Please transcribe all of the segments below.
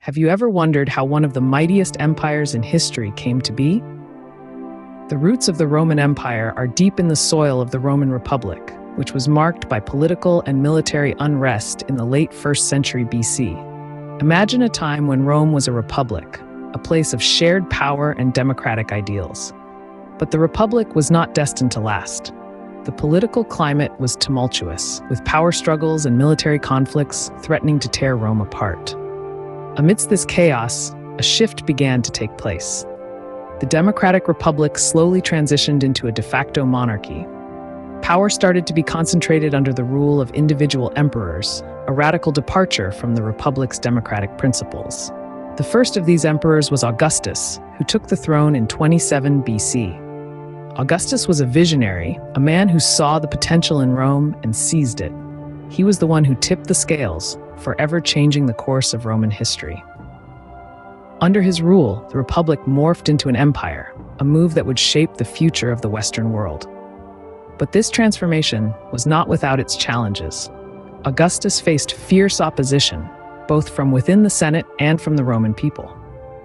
Have you ever wondered how one of the mightiest empires in history came to be? The roots of the Roman Empire are deep in the soil of the Roman Republic, which was marked by political and military unrest in the late 1st century BC. Imagine a time when Rome was a republic, a place of shared power and democratic ideals. But the republic was not destined to last. The political climate was tumultuous, with power struggles and military conflicts threatening to tear Rome apart. Amidst this chaos, a shift began to take place. The democratic republic slowly transitioned into a de facto monarchy. Power started to be concentrated under the rule of individual emperors, a radical departure from the republic's democratic principles. The first of these emperors was Augustus, who took the throne in 27 BC. Augustus was a visionary, a man who saw the potential in Rome and seized it. He was the one who tipped the scales, forever changing the course of Roman history. Under his rule, the Republic morphed into an empire, a move that would shape the future of the Western world. But this transformation was not without its challenges. Augustus faced fierce opposition, both from within the Senate and from the Roman people.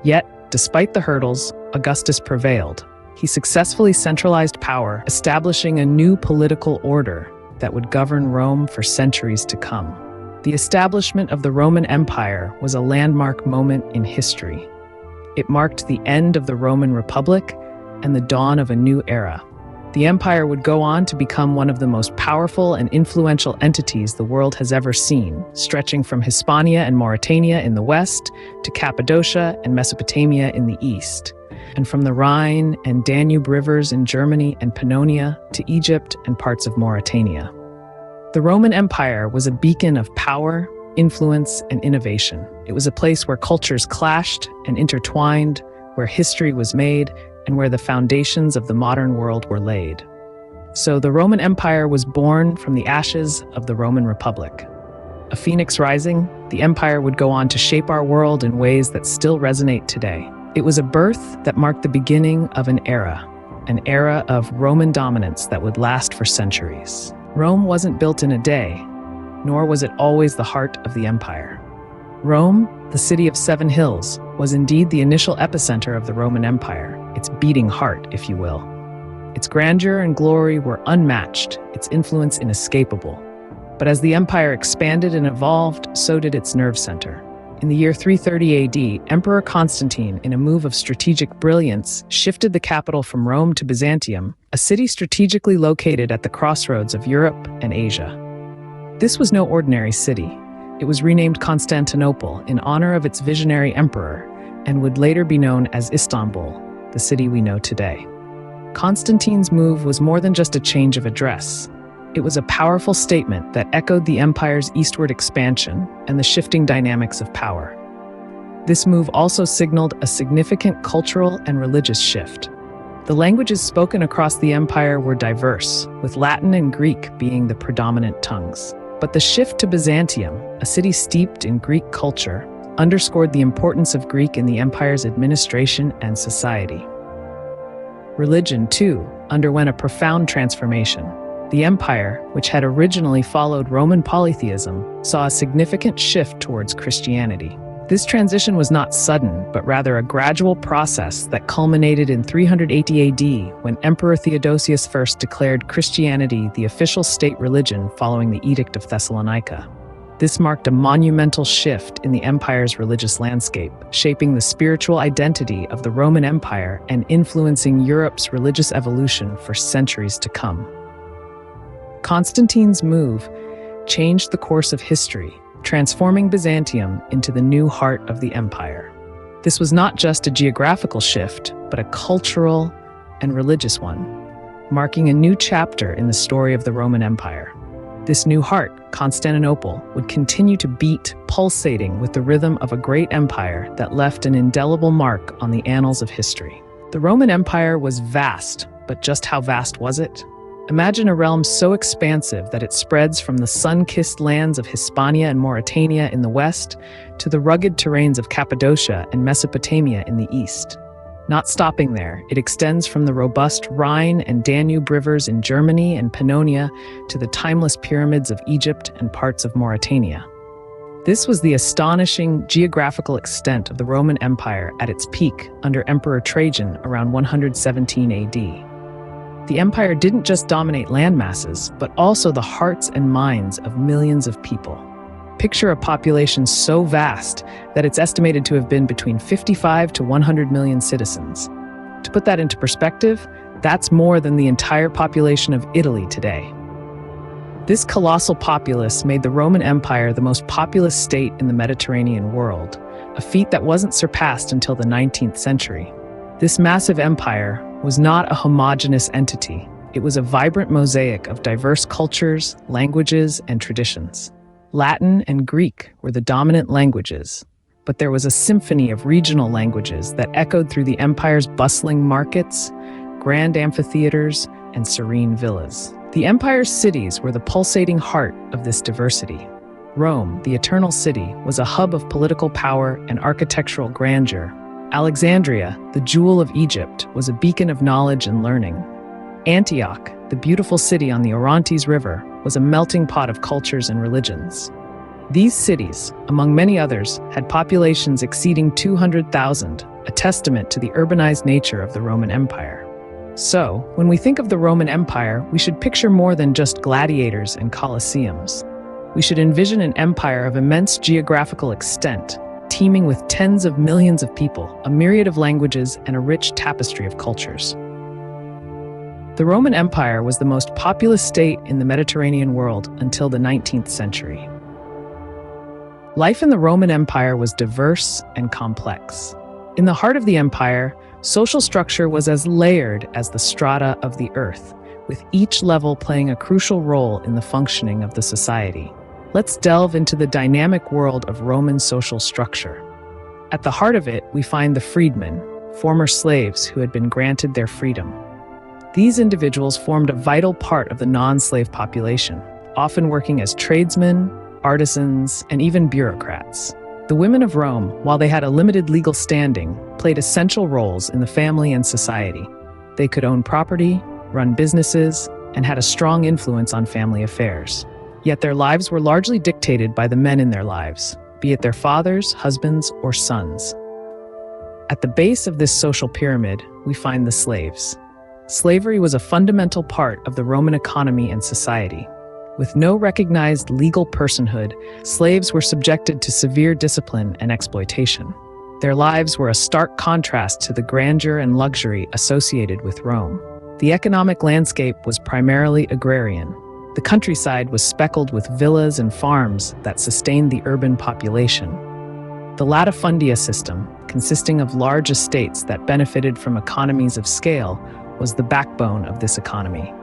Yet, despite the hurdles, Augustus prevailed. He successfully centralized power, establishing a new political order that would govern Rome for centuries to come. The establishment of the Roman Empire was a landmark moment in history. It marked the end of the Roman Republic and the dawn of a new era. The empire would go on to become one of the most powerful and influential entities the world has ever seen, stretching from Hispania and Mauritania in the west to Cappadocia and Mesopotamia in the east, and from the Rhine and Danube rivers in Germany and Pannonia to Egypt and parts of Mauritania. The Roman Empire was a beacon of power, influence, and innovation. It was a place where cultures clashed and intertwined, where history was made, and where the foundations of the modern world were laid. So the Roman Empire was born from the ashes of the Roman Republic. A phoenix rising, the empire would go on to shape our world in ways that still resonate today. It was a birth that marked the beginning of an era of Roman dominance that would last for centuries. Rome wasn't built in a day, nor was it always the heart of the empire. Rome, the city of 7 hills, was indeed the initial epicenter of the Roman Empire, its beating heart, if you will. Its grandeur and glory were unmatched, its influence inescapable. But as the empire expanded and evolved, so did its nerve center. In the year 330 AD, Emperor Constantine, in a move of strategic brilliance, shifted the capital from Rome to Byzantium, a city strategically located at the crossroads of Europe and Asia. This was no ordinary city. It was renamed Constantinople in honor of its visionary emperor, and would later be known as Istanbul, the city we know today. Constantine's move was more than just a change of address. It was a powerful statement that echoed the empire's eastward expansion and the shifting dynamics of power. This move also signaled a significant cultural and religious shift. The languages spoken across the empire were diverse, with Latin and Greek being the predominant tongues. But the shift to Byzantium, a city steeped in Greek culture, underscored the importance of Greek in the empire's administration and society. Religion, too, underwent a profound transformation. The empire, which had originally followed Roman polytheism, saw a significant shift towards Christianity. This transition was not sudden, but rather a gradual process that culminated in 380 AD when Emperor Theodosius I declared Christianity the official state religion following the Edict of Thessalonica. This marked a monumental shift in the empire's religious landscape, shaping the spiritual identity of the Roman Empire and influencing Europe's religious evolution for centuries to come. Constantine's move changed the course of history, transforming Byzantium into the new heart of the empire. This was not just a geographical shift, but a cultural and religious one, marking a new chapter in the story of the Roman Empire. This new heart, Constantinople, would continue to beat, pulsating with the rhythm of a great empire that left an indelible mark on the annals of history. The Roman Empire was vast, but just how vast was it? Imagine a realm so expansive that it spreads from the sun-kissed lands of Hispania and Mauritania in the west to the rugged terrains of Cappadocia and Mesopotamia in the east. Not stopping there, it extends from the robust Rhine and Danube rivers in Germany and Pannonia to the timeless pyramids of Egypt and parts of Mauritania. This was the astonishing geographical extent of the Roman Empire at its peak under Emperor Trajan around 117 AD. The empire didn't just dominate land masses, but also the hearts and minds of millions of people. Picture a population so vast that it's estimated to have been between 55 to 100 million citizens. To put that into perspective, that's more than the entire population of Italy today. This colossal populace made the Roman Empire the most populous state in the Mediterranean world, a feat that wasn't surpassed until the 19th century. This massive empire was not a homogeneous entity. It was a vibrant mosaic of diverse cultures, languages, and traditions. Latin and Greek were the dominant languages, but there was a symphony of regional languages that echoed through the empire's bustling markets, grand amphitheaters, and serene villas. The empire's cities were the pulsating heart of this diversity. Rome, the eternal city, was a hub of political power and architectural grandeur. Alexandria, the jewel of Egypt, was a beacon of knowledge and learning. Antioch, the beautiful city on the Orontes River, was a melting pot of cultures and religions. These cities, among many others, had populations exceeding 200,000, a testament to the urbanized nature of the Roman Empire. So, when we think of the Roman Empire, we should picture more than just gladiators and colosseums. We should envision an empire of immense geographical extent, teeming with tens of millions of people, a myriad of languages, and a rich tapestry of cultures. The Roman Empire was the most populous state in the Mediterranean world until the 19th century. Life in the Roman Empire was diverse and complex. In the heart of the empire, social structure was as layered as the strata of the earth, with each level playing a crucial role in the functioning of the society. Let's delve into the dynamic world of Roman social structure. At the heart of it, we find the freedmen, former slaves who had been granted their freedom. These individuals formed a vital part of the non-slave population, often working as tradesmen, artisans, and even bureaucrats. The women of Rome, while they had a limited legal standing, played essential roles in the family and society. They could own property, run businesses, and had a strong influence on family affairs. Yet their lives were largely dictated by the men in their lives, be it their fathers, husbands, or sons. At the base of this social pyramid, we find the slaves. Slavery was a fundamental part of the Roman economy and society. With no recognized legal personhood, slaves were subjected to severe discipline and exploitation. Their lives were a stark contrast to the grandeur and luxury associated with Rome. The economic landscape was primarily agrarian. The countryside was speckled with villas and farms that sustained the urban population. The latifundia system, consisting of large estates that benefited from economies of scale, was the backbone of this economy.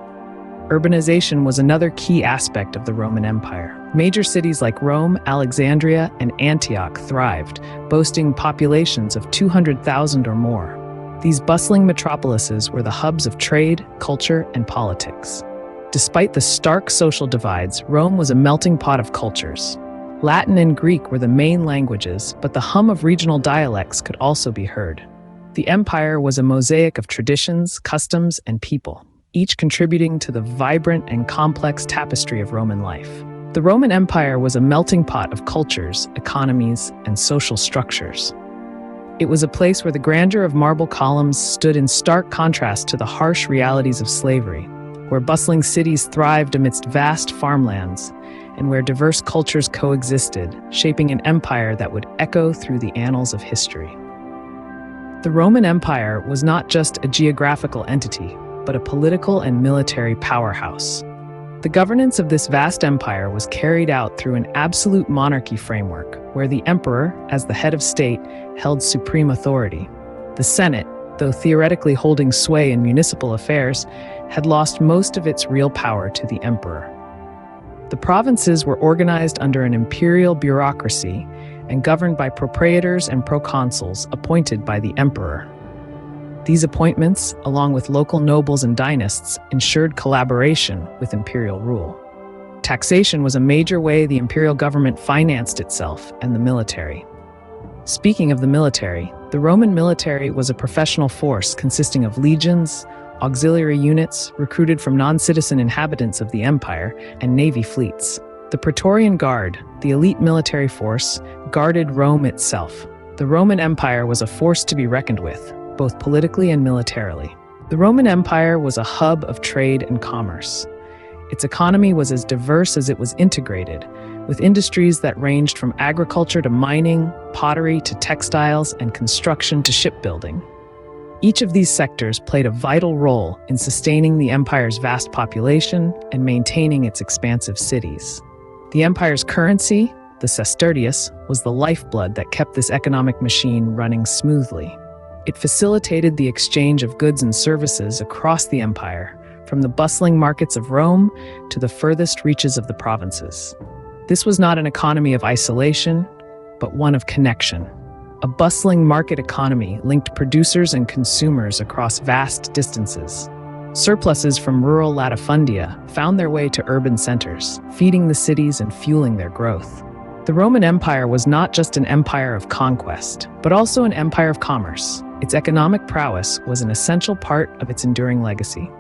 Urbanization was another key aspect of the Roman Empire. Major cities like Rome, Alexandria, and Antioch thrived, boasting populations of 200,000 or more. These bustling metropolises were the hubs of trade, culture, and politics. Despite the stark social divides, Rome was a melting pot of cultures. Latin and Greek were the main languages, but the hum of regional dialects could also be heard. The empire was a mosaic of traditions, customs, and people, each contributing to the vibrant and complex tapestry of Roman life. The Roman Empire was a melting pot of cultures, economies, and social structures. It was a place where the grandeur of marble columns stood in stark contrast to the harsh realities of slavery, where bustling cities thrived amidst vast farmlands, and where diverse cultures coexisted, shaping an empire that would echo through the annals of history. The Roman Empire was not just a geographical entity, but a political and military powerhouse. The governance of this vast empire was carried out through an absolute monarchy framework, where the emperor, as the head of state, held supreme authority. The Senate, though theoretically holding sway in municipal affairs, had lost most of its real power to the emperor. The provinces were organized under an imperial bureaucracy and governed by propraetors and proconsuls appointed by the emperor. These appointments, along with local nobles and dynasts, ensured collaboration with imperial rule. Taxation was a major way the imperial government financed itself and the military. Speaking of the military, the Roman military was a professional force consisting of legions, auxiliary units recruited from non-citizen inhabitants of the empire, and navy fleets. The Praetorian Guard, the elite military force, guarded Rome itself. The Roman Empire was a force to be reckoned with, both politically and militarily. The Roman Empire was a hub of trade and commerce. Its economy was as diverse as it was integrated, with industries that ranged from agriculture to mining, pottery to textiles, and construction to shipbuilding. Each of these sectors played a vital role in sustaining the empire's vast population and maintaining its expansive cities. The empire's currency, the sestertius, was the lifeblood that kept this economic machine running smoothly. It facilitated the exchange of goods and services across the empire, from the bustling markets of Rome to the furthest reaches of the provinces. This was not an economy of isolation, but one of connection. A bustling market economy linked producers and consumers across vast distances. Surpluses from rural latifundia found their way to urban centers, feeding the cities and fueling their growth. The Roman Empire was not just an empire of conquest, but also an empire of commerce. Its economic prowess was an essential part of its enduring legacy.